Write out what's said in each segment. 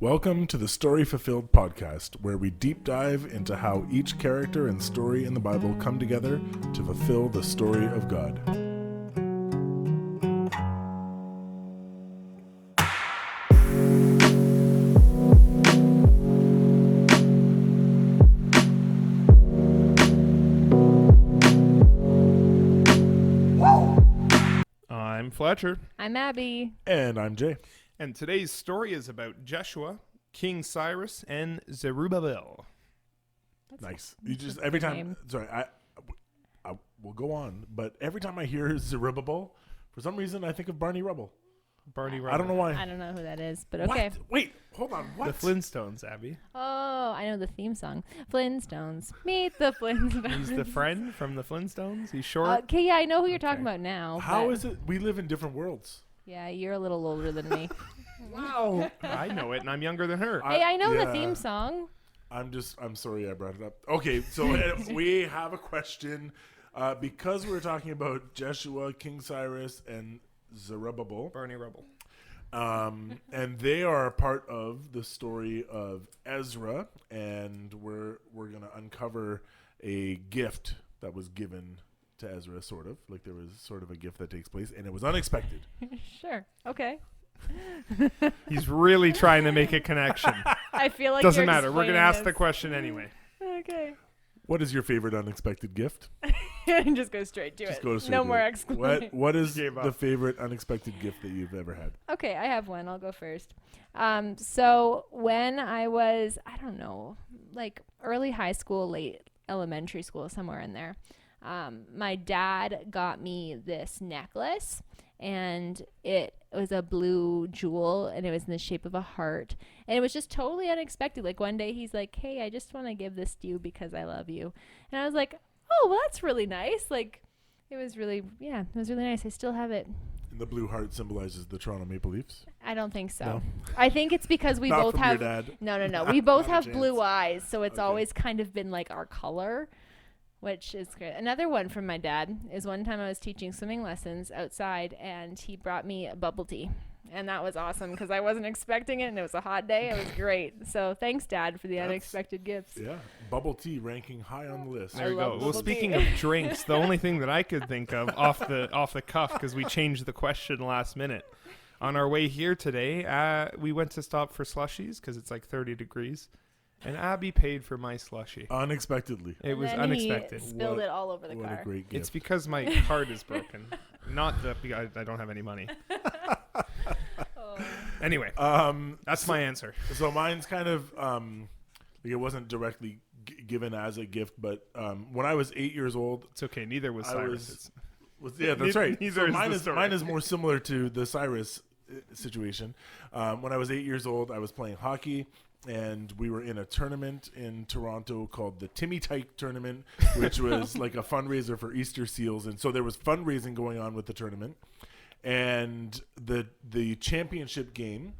Welcome to the Story Fulfilled podcast, where we deep dive into how each character and story in the Bible come together to fulfill the story of God. I'm Fletcher. I'm Abby. And I'm Jay. And today's story is about Jeshua, King Cyrus, and Zerubbabel. Nice. You just every time. Sorry, I will go on, but every time I hear Zerubbabel, for some reason I think of Barney Rubble. Barney Rubble. I don't know why. I don't know who that is, but okay. What? Wait, hold on. What? The Flintstones, Abby. Oh, I know the theme song. Flintstones. Meet the Flintstones. He's the friend from the Flintstones. He's short. Okay, yeah, I know who you're talking about now. How is it? We live in different worlds. Yeah, you're a little older than me. Wow. I know it, and I'm younger than her. Hey, I know yeah. the theme song. I'm sorry I brought it up. Okay, so we have a question. Because we're talking about Jeshua, King Cyrus, and Zerubbabel. Barney Rubble. And they are a part of the story of Ezra, and we're going to uncover a gift that was given to Ezra, sort of. Like there was sort of a gift that takes place, and it was unexpected. Sure. Okay. He's really trying to make a connection. I feel like Doesn't you're matter. We're going to ask the explaining question anyway. this. Okay. What is your favorite unexpected gift? Just go straight to Just it. go straight No to more it. explanation. What is Gave up. the favorite unexpected gift that you've ever had? Okay, I have one. I'll go first. So when I was, I don't know, like early high school, late elementary school, somewhere in there, my dad got me this necklace, and it was a blue jewel, and it was in the shape of a heart, and it was just totally unexpected. Like one day he's like, "Hey, I just want to give this to you because I love you," and I was like, "Oh, well, that's really nice." Like it was really nice. I still have it. And the blue heart symbolizes the Toronto Maple Leafs. I don't think so. No? I think it's because we Not both from have your dad. No. We both Not a have chance. blue eyes, so it's Okay. always kind of been like our color, which is great. Another one from my dad is one time I was teaching swimming lessons outside, and he brought me a bubble tea. And that was awesome because I wasn't expecting it, and it was a hot day. It was great. So thanks, Dad, for the unexpected gifts. Yeah, bubble tea ranking high on the list. There you love go. Well, bubble speaking tea. of drinks, the only thing that I could think of off the cuff, because we changed the question last minute. On our way here today, we went to stop for slushies because it's like 30 degrees, and Abby paid for my slushie. Unexpectedly. It was And then unexpected. He spilled What- it all over the What car. a great gift. It's because my card is broken, not that I don't have any money. Oh. Anyway, that's my answer. So mine's kind of like it wasn't directly given as a gift, but when I was 8 years old, It's okay. Neither was I Cyrus. yeah, that's right. Neither So is mine the is story. mine is more similar to the Cyrus situation. When I was 8 years old, I was playing hockey, and we were in a tournament in Toronto called the Timmy Tyke Tournament, which was like a fundraiser for Easter seals, and so there was fundraising going on with the tournament, and the championship game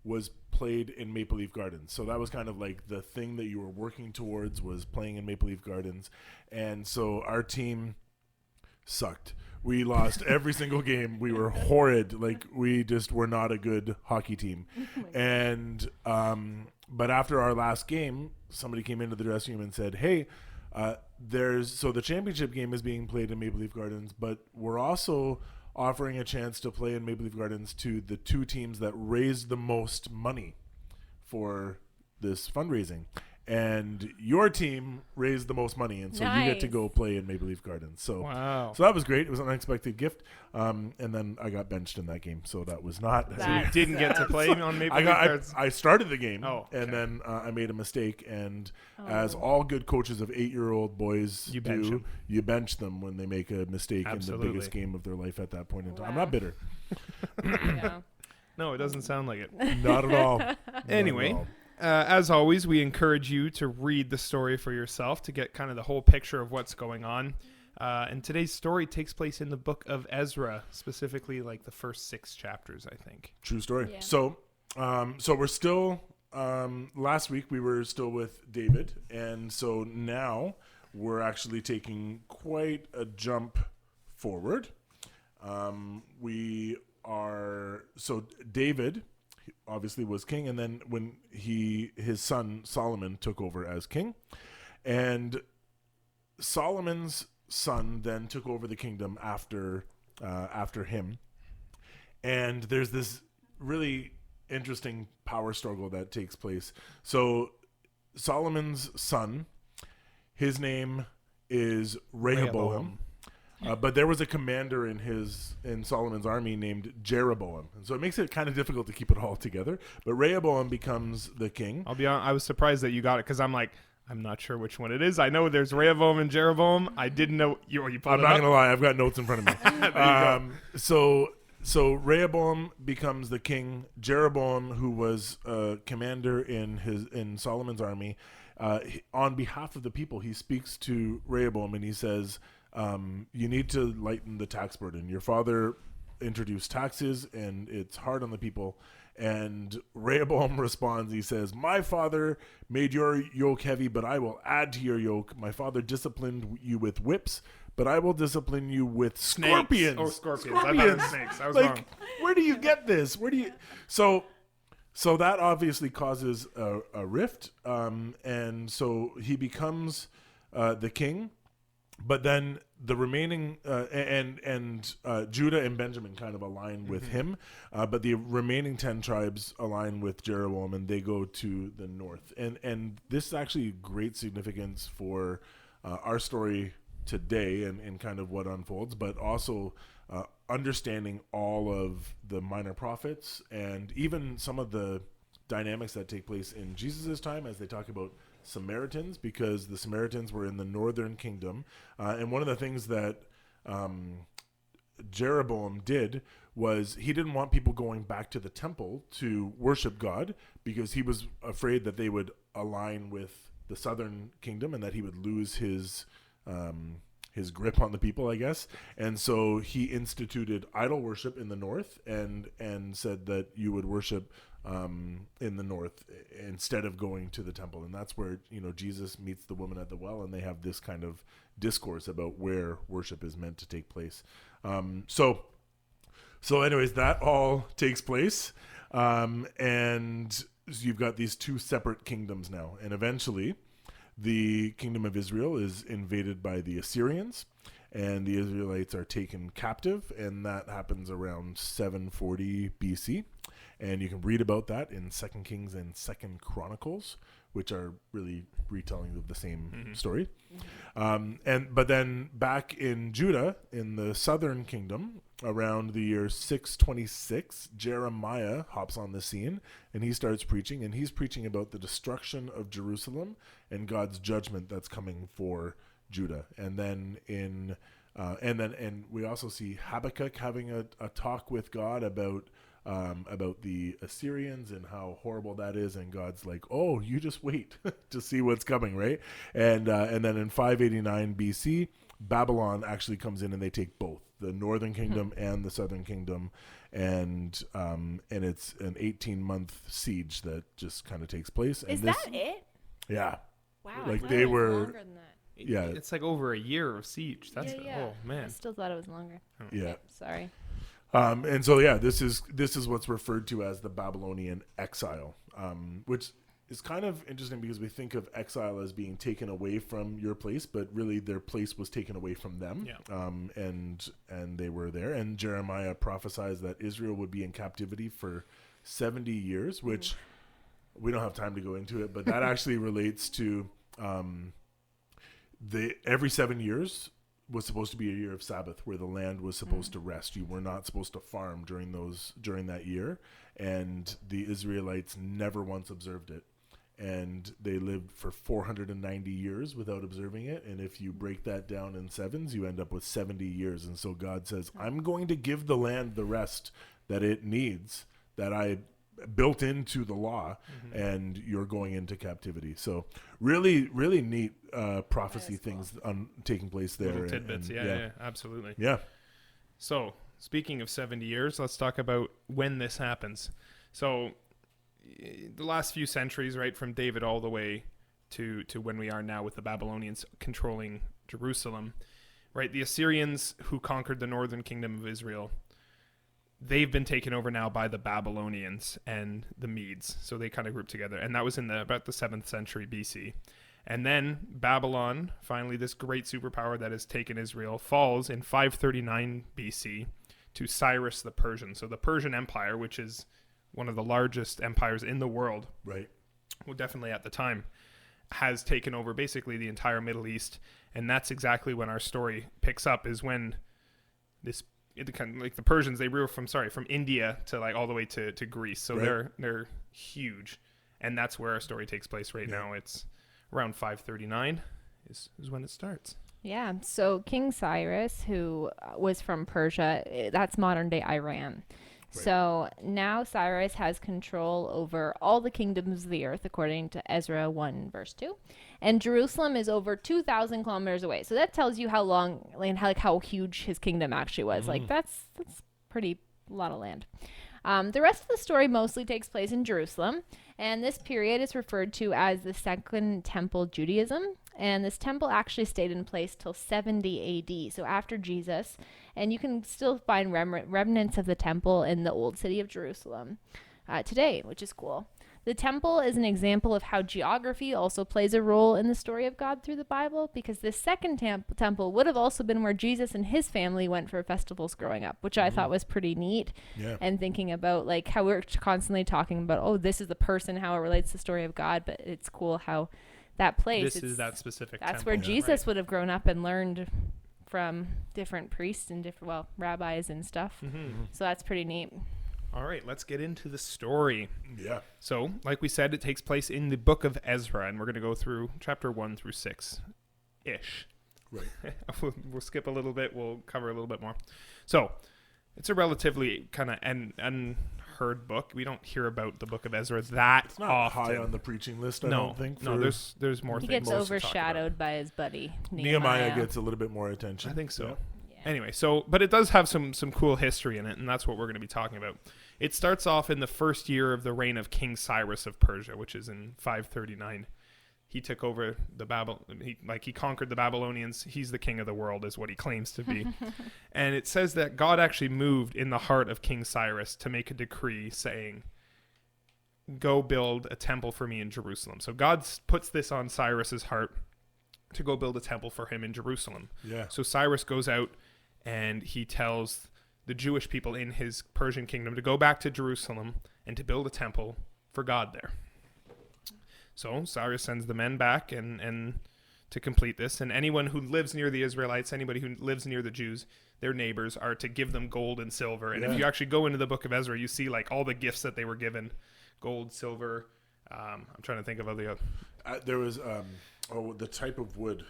was played in Maple Leaf Gardens. So that was kind of like the thing that you were working towards, was playing in Maple Leaf Gardens, and so our team sucked. We lost every single game. We were horrid. Like we just were not a good hockey team. And but after our last game, somebody came into the dressing room and said, "Hey, the championship game is being played in Maple Leaf Gardens, but we're also offering a chance to play in Maple Leaf Gardens to the two teams that raised the most money for this fundraising. And your team raised the most money, and so you get to Nice. go play in Maple Leaf Gardens." So, Wow. so that was great. It was an unexpected gift. And then I got benched in that game, so that was not. So you didn't get to play on Maple Leaf Gardens? I started the game, Oh, okay. and then I made a mistake. And Oh. as all good coaches of 8-year-old boys You bench do, 'em. you bench them when they make a mistake in Absolutely. the biggest game of their life at that point in time. I'm Wow. not bitter, Yeah. No, it doesn't sound like it. not at all. Not at Anyway, all. as always, we encourage you to read the story for yourself to get kind of the whole picture of what's going on. And today's story takes place in the book of Ezra, specifically like the first 6 chapters, I think. True story. Yeah. So we're still. Last week we were still with David, and so now we're actually taking quite a jump forward. We are so David. obviously was king, and then when his son Solomon took over as king, and Solomon's son then took over the kingdom after him, and there's this really interesting power struggle that takes place. So Solomon's son, his name is Rehoboam. But there was a commander in Solomon's army named Jeroboam, and so it makes it kind of difficult to keep it all together. But Rehoboam becomes the king. I'll be honest, I was surprised that you got it because I'm not sure which one it is. I know there's Rehoboam and Jeroboam. I didn't know you pulled I'm not gonna lie, I've got notes in front of me. So Rehoboam becomes the king. Jeroboam, who was a commander in Solomon's army, on behalf of the people, he speaks to Rehoboam and he says, you need to lighten the tax burden. Your father introduced taxes and it's hard on the people. And Rehoboam responds, he says, my father made your yoke heavy, but I will add to your yoke. My father disciplined you with whips, but I will discipline you with scorpions. Oh, scorpions. I thought it was snakes. I was wrong. Where do you get this? So that obviously causes a rift. And so he becomes the king. But then the remaining and Judah and Benjamin kind of align with him, but the remaining 10 tribes align with Jeroboam, and they go to the north. And this is actually great significance for our story today and kind of what unfolds, but also understanding all of the minor prophets and even some of the dynamics that take place in Jesus' time as they talk about Samaritans, because the Samaritans were in the northern kingdom, and one of the things that Jeroboam did was he didn't want people going back to the temple to worship God because he was afraid that they would align with the southern kingdom and that he would lose his grip on the people, I guess. And so he instituted idol worship in the north and said that you would worship in the north instead of going to the temple. And that's where, Jesus meets the woman at the well, and they have this kind of discourse about where worship is meant to take place. So anyways, that all takes place. And you've got these two separate kingdoms now. And eventually the kingdom of Israel is invaded by the Assyrians, and the Israelites are taken captive, and that happens around 740 BC. And you can read about that in 2 Kings and 2 Chronicles, which are really retellings of the same story. But then back in Judah, in the southern kingdom, around the year 626, Jeremiah hops on the scene, and he starts preaching, and he's preaching about the destruction of Jerusalem and God's judgment that's coming for Judah. And then and we also see Habakkuk having a talk with God about the Assyrians and how horrible that is, and God's like, oh, you just wait to see what's coming, right? And then in 589 BC, Babylon actually comes in and they take both the northern kingdom and the southern kingdom, and it's an 18-month siege that just kind of takes place. Is that it? Yeah. Wow. Like I they thought it was were. longer than that. Yeah. It's like over a year of siege. That's Yeah. oh man. I still thought it was longer. Yeah. Sorry. And so this is what's referred to as the Babylonian exile, which is kind of interesting because we think of exile as being taken away from your place, but really their place was taken away from them. Yeah. And they were there. And Jeremiah prophesies that Israel would be in captivity for 70 years, which we don't have time to go into it, but that actually relates to every 7 years was supposed to be a year of Sabbath where the land was supposed to rest. You were not supposed to farm during that year, and the Israelites never once observed it. And they lived for 490 years without observing it. And if you break that down in sevens, you end up with 70 years. And so God says, I'm going to give the land the rest that it needs, that I built into the law, and you're going into captivity. So really, really neat prophecy things taking place there. Little tidbits. Yeah, absolutely. Yeah. So speaking of 70 years, let's talk about when this happens. So the last few centuries, right, from David all the way to when we are now with the Babylonians controlling Jerusalem, right? The Assyrians who conquered the northern kingdom of Israel, they've been taken over now by the Babylonians and the Medes. So they kind of grouped together. And that was in about the 7th century BC. And then Babylon, finally this great superpower that has taken Israel, falls in 539 BC to Cyrus the Persian. So the Persian Empire, which is one of the largest empires in the world, Right. well, definitely at the time, has taken over basically the entire Middle East. And that's exactly when our story picks up, is when like the Persians, they grew from India to like all the way to Greece. So Right. they're huge. And that's where our story takes place right now. It's around 539 is when it starts. Yeah. So King Cyrus, who was from Persia, that's modern day Iran. Right. So now Cyrus has control over all the kingdoms of the earth, according to Ezra 1 verse 2. And Jerusalem is over 2,000 kilometers away. So that tells you how long and how huge his kingdom actually was. Like that's pretty lot of land. The rest of the story mostly takes place in Jerusalem, and this period is referred to as the Second Temple Judaism. And this temple actually stayed in place till 70 AD, so after Jesus. And you can still find remnants of the temple in the old city of Jerusalem today, which is cool. The temple is an example of how geography also plays a role in the story of God through the Bible, because this second temple would have also been where Jesus and his family went for festivals growing up, which I thought was pretty neat. Yeah. And thinking about like how we're constantly talking about, oh, this is the person, how it relates to the story of God, but it's cool how that place. This is that specific That's temple. where Yeah. Jesus would have grown up and learned from different priests and different, rabbis and stuff. Mm-hmm. So that's pretty neat. All right, let's get into the story. Yeah. So, like we said, it takes place in the book of Ezra, and we're going to go through chapter 1 through 6-ish. Right. We'll skip a little bit. We'll cover a little bit more. So, it's a relatively kind of unheard book. We don't hear about the book of Ezra that It's not often. high on the preaching list, I no, don't think. no, there's more He things. gets to talk overshadowed by his buddy Nehemiah gets a little bit more attention. about. I think so. Yeah. Yeah. Anyway, but it does have some cool history in it, and that's what we're going to be talking about. It starts off in the first year of the reign of King Cyrus of Persia, which is in 539. He took over he conquered the Babylonians. He's the king of the world, is what he claims to be. And it says that God actually moved in the heart of King Cyrus to make a decree saying, go build a temple for me in Jerusalem. So God puts this on Cyrus's heart to go build a temple for him in Jerusalem. Yeah. So Cyrus goes out and he tells the Jewish people in his Persian kingdom to go back to Jerusalem and to build a temple for God there. So Cyrus sends the men back and to complete this. And anyone who lives near the Israelites, anybody who lives near the Jews, their neighbors, are to give them gold and silver. And if you actually go into the book of Ezra, you see like all the gifts that they were given: gold, silver. I'm trying to think of other There was the type of wood.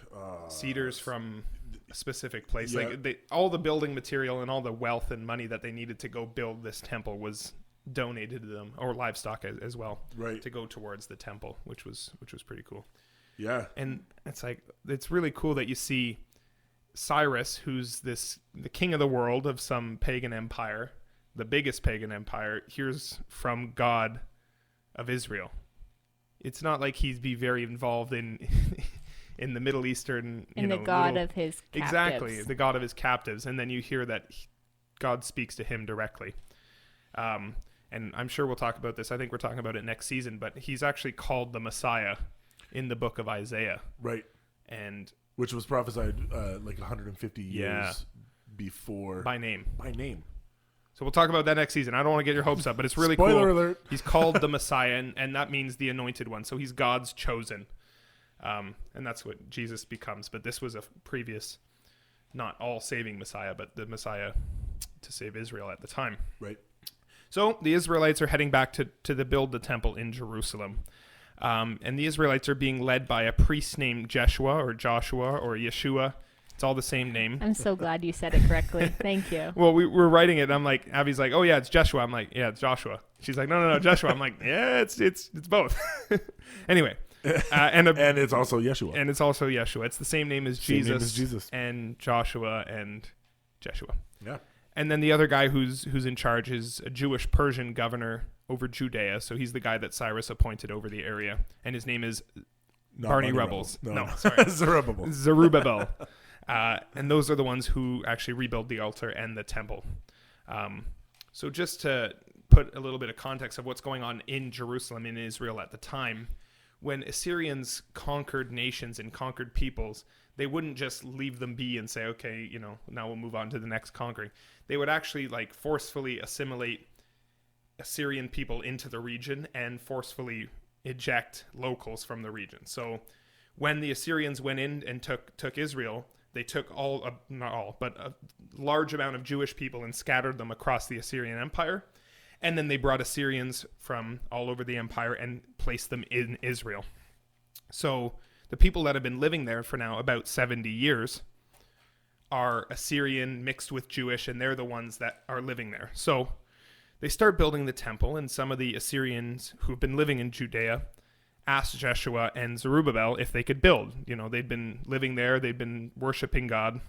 cedars from a specific place. Yeah. Like all the building material and all the wealth and money that they needed to go build this temple was donated to them, or livestock as well, Right. to go towards the temple, which was pretty cool. Yeah. And it's really cool that you see Cyrus, who's the king of the world of some pagan empire, the biggest pagan empire, hears from God of Israel. It's not like he'd be very involved in in the Middle Eastern, the God of his captives. Exactly, the God of his captives. And then you hear that God speaks to him directly. And I'm sure we'll talk about this. I think we're talking about it next season, but he's actually called the Messiah in the book of Isaiah. Right. And Which was prophesied like 150 years Yeah. before. by name. By name. So we'll talk about that next season. I don't want to get your hopes up, but it's really Spoiler cool. alert. He's called the Messiah, and that means the anointed one. So he's God's chosen. And that's what Jesus becomes. But this was a previous, not all saving Messiah, but the Messiah to save Israel at the time. Right. So the Israelites are heading back to build the temple in Jerusalem. And the Israelites are being led by a priest named Joshua or Yeshua. It's all the same name. I'm so glad you said it correctly. Thank you. Well, we were writing it, and I'm like, Abby's like, oh yeah, it's Joshua. I'm like, yeah, it's Joshua. She's like, no, Joshua. I'm like, yeah, it's both. Anyway, and it's also Yeshua. And it's also Yeshua. It's the same name as Same Jesus, name as Jesus. and Joshua and Jeshua. Yeah. And then the other guy who's in charge is a Jewish Persian governor over Judea. So he's the guy that Cyrus appointed over the area, and his name is Not Barney Rubble. Rubble. No, sorry. Zerubbabel. And those are the ones who actually rebuild the altar and the temple. So just to put a little bit of context of what's going on in Jerusalem, in Israel at the time, when Assyrians conquered nations and conquered peoples, they wouldn't just leave them be and say, okay, now we'll move on to the next conquering. They would actually like forcefully assimilate Assyrian people into the region and forcefully eject locals from the region. So when the Assyrians went in and took Israel, they took not all, but a large amount of Jewish people and scattered them across the Assyrian Empire. And then they brought Assyrians from all over the empire and placed them in Israel. So the people that have been living there for now about 70 years are Assyrian mixed with Jewish, and they're the ones that are living there. So they start building the temple, and some of the Assyrians who've been living in Judea asked Jeshua and Zerubbabel if they could build. They'd been living there, they'd been worshiping God.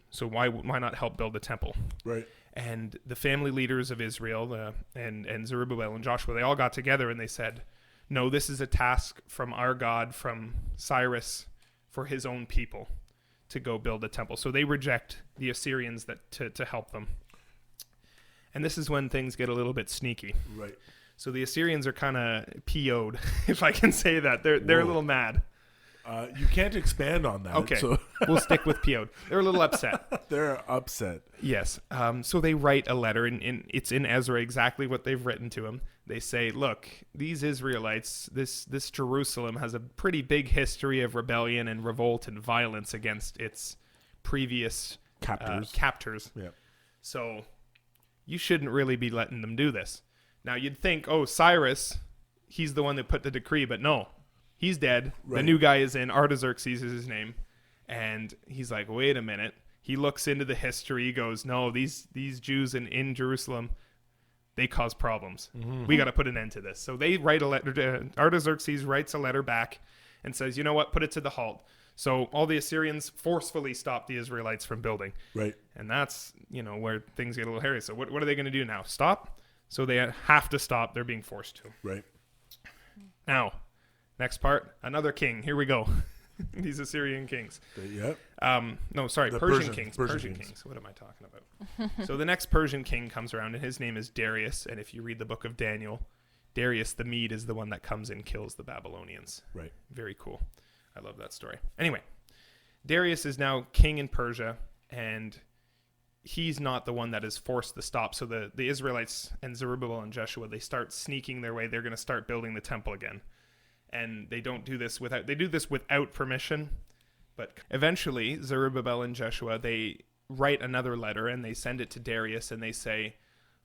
So why not help build the temple? Right. And the family leaders of Israel and Zerubbabel and Joshua, they all got together and they said, no, this is a task from our God, from Cyrus, for his own people to go build a temple. So they reject the Assyrians to help them. And this is when things get a little bit sneaky. Right. So the Assyrians are kind of PO'd, if I can say that. They're a little mad. You can't expand on that. Okay, So we'll stick with PO'd. They're a little upset. they're upset. Yes. So they write a letter, and it's in Ezra exactly what they've written to him. They say, look, these Israelites, this Jerusalem has a pretty big history of rebellion and revolt and violence against its previous captors. Yeah. So you shouldn't really be letting them do this. Now, you'd think, Cyrus, he's the one that put the decree, but no. He's dead. Right. The new guy is in. Artaxerxes is his name. And he's like, wait a minute. He looks into the history. He goes, no, these Jews in Jerusalem, they cause problems. Mm-hmm. We got to put an end to this. So they write a letter. Artaxerxes writes a letter back and says, you know what? Put it to the halt. So all the Assyrians forcefully stop the Israelites from building. Right. And that's, where things get a little hairy. So what are they going to do now? Stop? So they have to stop. They're being forced to. Right. Now, next part, another king. Here we go. These Assyrian kings. Yep. Persian kings. Persian kings. What am I talking about? So the next Persian king comes around, and his name is Darius. And if you read the book of Daniel, Darius the Mede is the one that comes and kills the Babylonians. Right. Very cool. I love that story. Anyway, Darius is now king in Persia, and he's not the one that is forced to stop. So the Israelites and Zerubbabel and Jeshua, they start sneaking their way. They're going to start building the temple again. And they don't do this they do this without permission. But eventually, Zerubbabel and Jeshua, they write another letter and they send it to Darius and they say,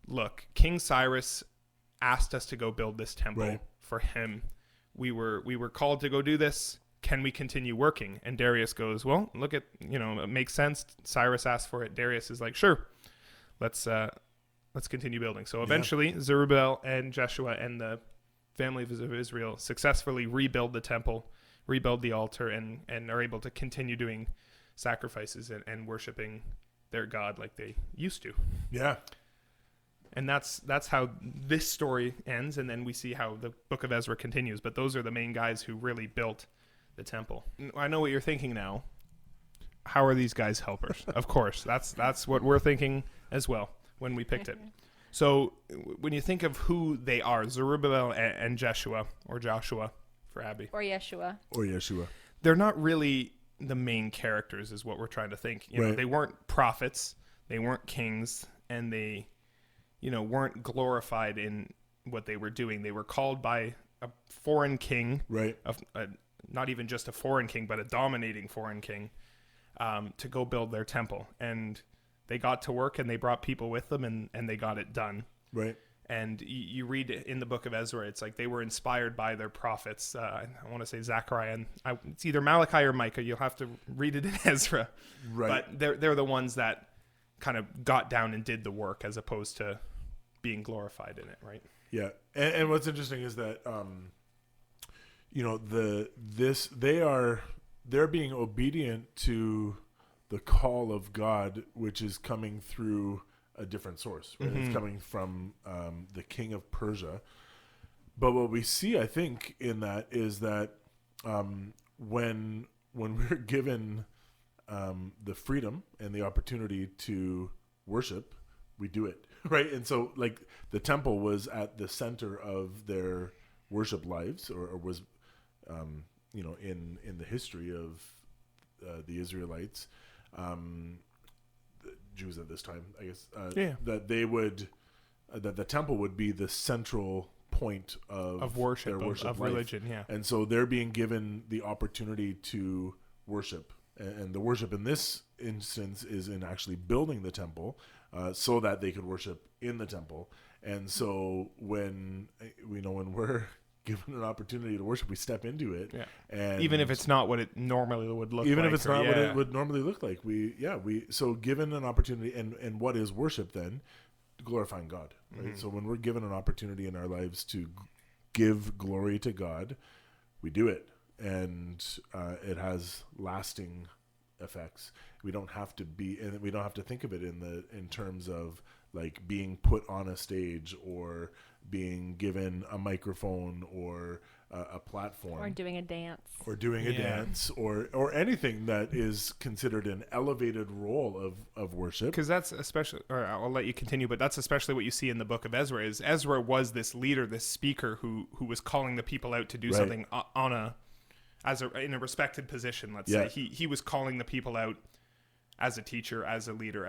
look, King Cyrus asked us to go build this temple for him. We were called to go do this. Can we continue working? And Darius goes, well, look at, it makes sense. Cyrus asked for it. Darius is like, sure, let's continue building. So eventually, Zerubbabel and Jeshua and the family of Israel successfully rebuild the temple, rebuild the altar, and are able to continue doing sacrifices and worshiping their God like they used to. Yeah. And that's how this story ends, and then we see how the book of Ezra continues. But those are the main guys who really built the temple. I know what you're thinking now. How are these guys helpers? Of course. That's what we're thinking as well when we picked it. So when you think of who they are, Zerubbabel and Jeshua, or Joshua for Abby. Or Yeshua. They're not really the main characters is what we're trying to think. You know, they weren't prophets, they weren't kings, and they, weren't glorified in what they were doing. They were called by a foreign king, not even just a foreign king, but a dominating foreign king, to go build their temple. And they got to work and they brought people with them and they got it done. Right. And you read in the book of Ezra, it's like they were inspired by their prophets. I want to say Zechariah, and it's either Malachi or Micah. You'll have to read it in Ezra. Right. But they're the ones that kind of got down and did the work as opposed to being glorified in it, right? Yeah. And what's interesting is that, they're being obedient to the call of God, which is coming through a different source. Right? Mm-hmm. It's coming from the king of Persia. But what we see, I think, in that is that when we're given the freedom and the opportunity to worship, we do it. right? And so like the temple was at the center of their worship lives, or was, in the history of the Israelites, the Jews at this time, I guess, that they would, that the temple would be the central point of worship, their worship of life. religion. Yeah. And so they're being given the opportunity to worship. And the worship in this instance is in actually building the temple so that they could worship in the temple. And so when we're given an opportunity to worship, we step into it. Yeah. And even if it's not what it normally would look like. Even if it's not what it would normally look like. So given an opportunity, and what is worship then? Glorifying God. Right? Mm-hmm. So when we're given an opportunity in our lives to give glory to God, we do it. And it has lasting effects. We don't have to think of it in terms of like being put on a stage or being given a microphone or a platform, or doing a dance, or anything that is considered an elevated role of worship. Because that's especially, or I'll let you continue, but that's especially what you see in the book of Ezra. Is Ezra was this leader, this speaker who was calling the people out to do something in a respected position. Let's say he was calling the people out as a teacher, as a leader,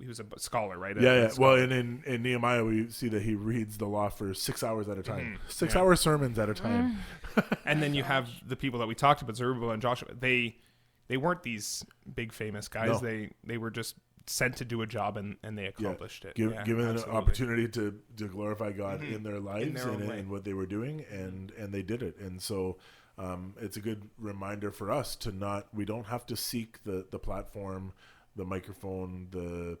he was a scholar, right? Well, and in Nehemiah, we see that he reads the law for 6 hours at a time, 6 hour sermons at a time. And then you have the people that we talked about, Zerubbabel and Joshua. They weren't these big famous guys. No. They were just sent to do a job, and they accomplished it. Given an opportunity to glorify God in their lives and what they were doing, and they did it. And so it's a good reminder for us we don't have to seek the platform, the microphone, the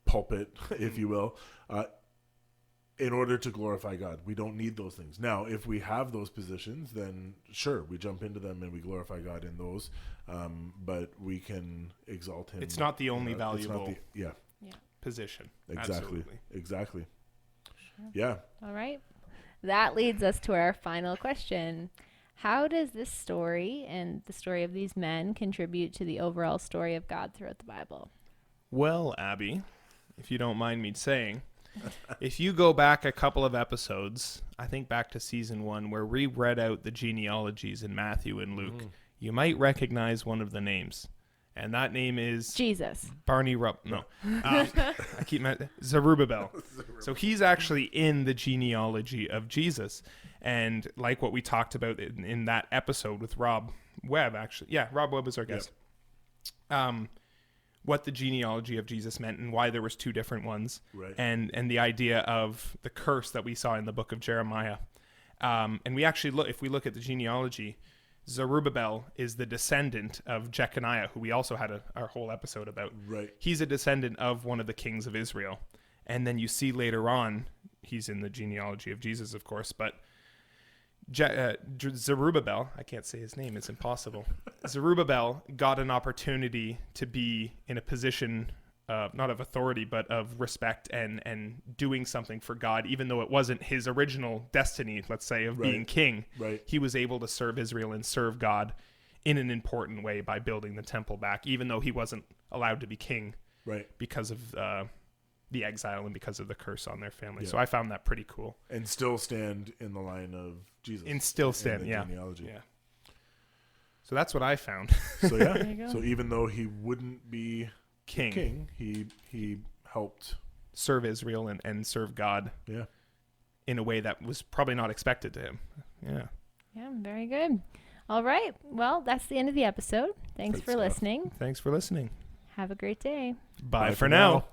pulpit, if you will, in order to glorify God. We don't need those things. Now, if we have those positions, then sure, we jump into them and we glorify God in those. But we can exalt Him. It's not the only valuable position. Exactly. Absolutely. Sure. Yeah. All right. That leads us to our final question. How does this story and the story of these men contribute to the overall story of God throughout the Bible? Well, Abby, if you don't mind me saying, if you go back a couple of episodes, I think back to season 1, where we read out the genealogies in Matthew and Luke, you might recognize one of the names. And that name is Jesus. Barney Rubble. No. Zerubbabel. So he's actually in the genealogy of Jesus. And like what we talked about in that episode with Rob Webb, actually. Yeah, Rob Webb was our guest. Yep. What the genealogy of Jesus meant and why there was 2 different ones. Right. And the idea of the curse that we saw in the book of Jeremiah. And we actually if we look at the genealogy, Zerubbabel is the descendant of Jeconiah, who we also had our whole episode about. Right. He's a descendant of one of the kings of Israel. And then you see later on, he's in the genealogy of Jesus, of course, but Zerubbabel, I can't say his name, it's impossible. Zerubbabel got an opportunity to be in a position, not of authority, but of respect and doing something for God, even though it wasn't his original destiny, let's say, of being king. Right. He was able to serve Israel and serve God in an important way by building the temple back, even though he wasn't allowed to be king because of the exile and because of the curse on their family. So I found that pretty cool. And still stand in the line of Jesus. And still stand, genealogy. Yeah. So that's what I found. So so even though he wouldn't be king, he helped serve Israel and serve God in a way that was probably not expected to him. Yeah, very good. All right, well, that's the end of the episode. Thanks for listening. Thanks for listening. Have a great day. Bye for now.